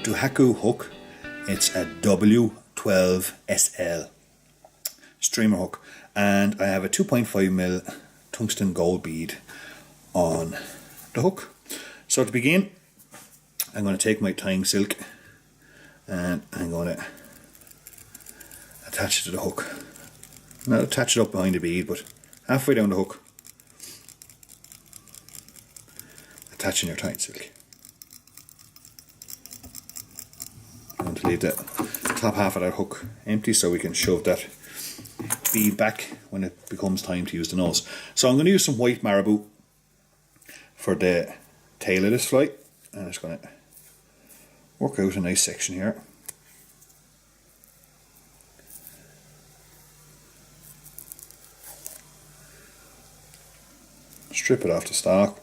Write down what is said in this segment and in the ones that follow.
Duhaku hook. It's a W12SL streamer hook, and I have a 2.5mm tungsten gold bead on the hook. So to begin, I'm going to take my tying silk and I'm going to attach it to the hook. Not attach it up behind the bead, but halfway down the hook, attaching your tying silk. I'm going to leave the top half of that hook empty so we can shove that bead back when it becomes time to use the nose. So I'm going to use some white marabou for the tail of this fly, and I'm just going to work out a nice section here. Strip it off the stalk,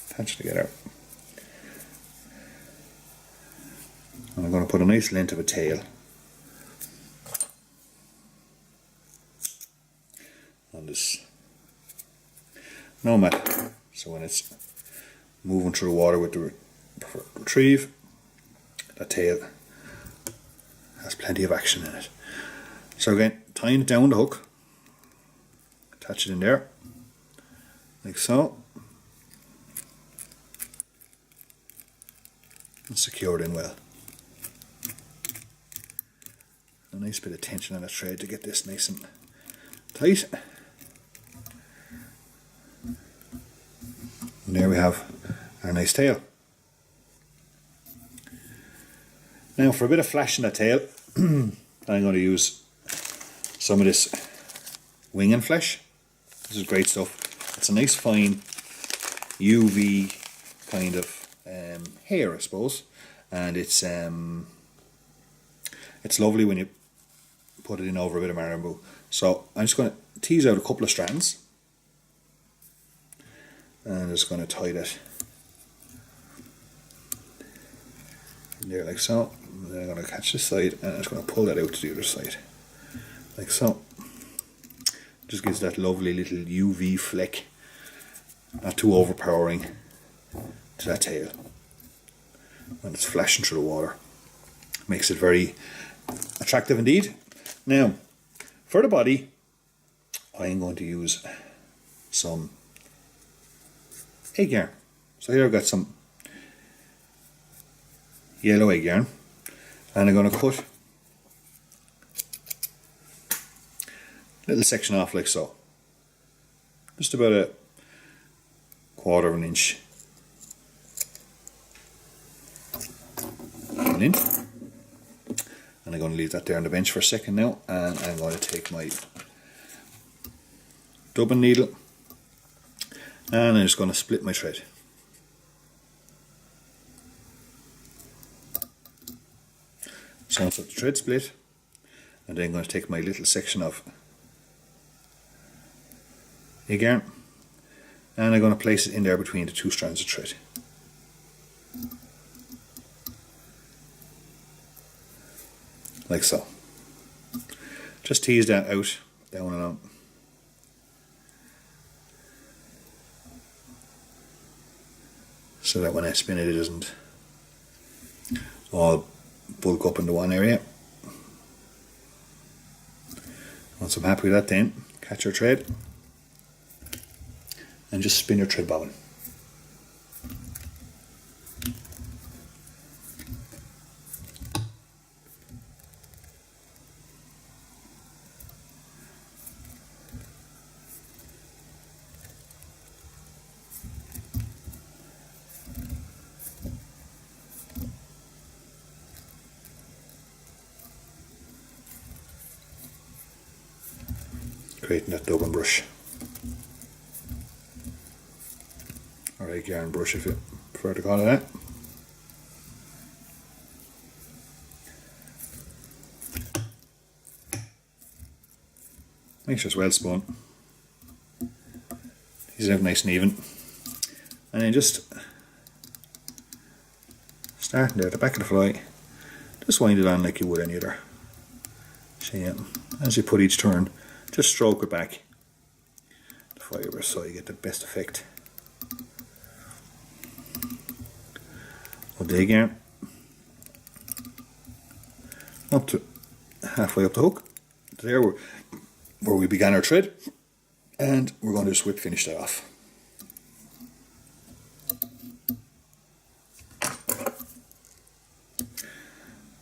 attach it together, and I'm going to put a nice length of a tail on this Nomad, so when it's moving through the water with the retrieve, that tail has plenty of action in it. So again, tying it down the hook, attach it in there, like so, and secure it in well. A nice bit of tension on the thread to get this nice and tight. And there we have our nice tail. Now for a bit of flash in the tail, I'm going to use some of this wing and flesh. This is great stuff. It's a nice fine UV kind of hair, I suppose, and it's lovely when you put it in over a bit of marabou. So I'm just going to tease out a couple of strands, and I'm just going to tie that in there like so. And then I'm going to catch this side and I'm just going to pull that out to the other side like so. Just gives that lovely little UV fleck, not too overpowering, to that tail when it's flashing through the water. Makes it very attractive indeed. Now for the body, I'm going to use some egg yarn. So here I've got some yellow egg yarn, and I'm going to cut a little section off like so, just about a quarter of an inch in, and I'm going to leave that there on the bench for a second now, and I'm going to take my dubbing needle and I'm just going to split my thread. So I've got the thread split, and then I'm going to take my little section of egg yarn and I'm going to place it in there between the two strands of thread. Like so. Just tease that out, down and out. So that when I spin it, it doesn't all bulk up into one area. Once I'm happy with that, then catch your thread and just spin your thread bobbin. Creating that dubbing brush, or egg yarn brush if you prefer to call it that. Make sure it's well spun. These out nice and even, and then just starting there at the back of the fly, just wind it on like you would any other. See, as you put each turn, just stroke it back the fibre so you get the best effect. the egg yarn up to halfway up the hook, there where we began our thread, and we're going to just whip finish that off.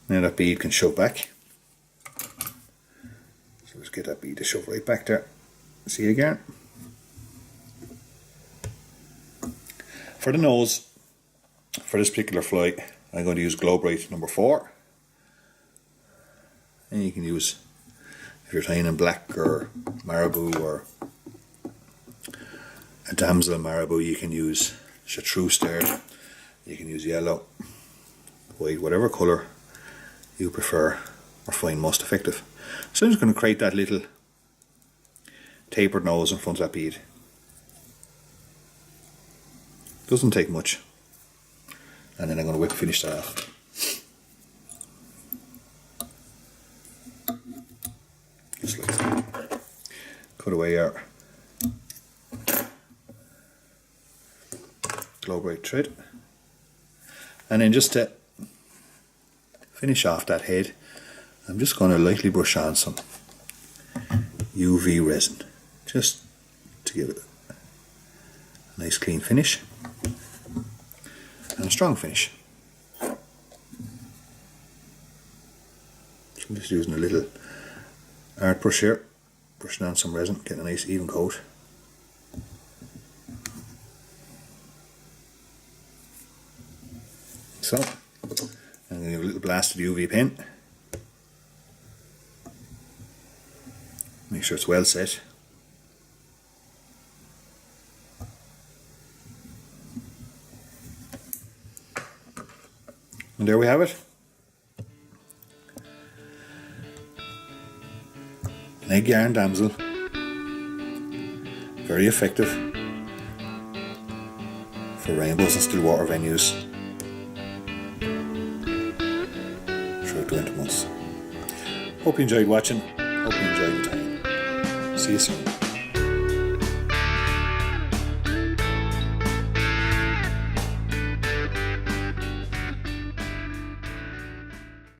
Now that bead can shove back, so let's get that bead to shove right back there. See again. For the nose, for this particular fly, I'm going to use Glow Bright number 4. And you can use, if you're tying in black or marabou or a damsel marabou, you can use chartreuse there. You can use yellow, white, whatever colour you prefer or find most effective. So I'm just going to create that little tapered nose in front of that bead. Doesn't take much. And then I'm going to whip finish that off. Just like that. Cut away our Glow Bright thread. And then just to finish off that head, I'm just going to lightly brush on some UV resin, just to give it a nice clean finish and a strong finish. So I'm just using a little art brush here, brushing on some resin, getting a nice even coat. So I'm going to give a little blast of the UV pen. Make sure it's well set. And there we have it. An egg yarn damsel. Very effective for rainbows and still water venues throughout the winter months. Hope you enjoyed watching. Hope you enjoyed the time. See you soon.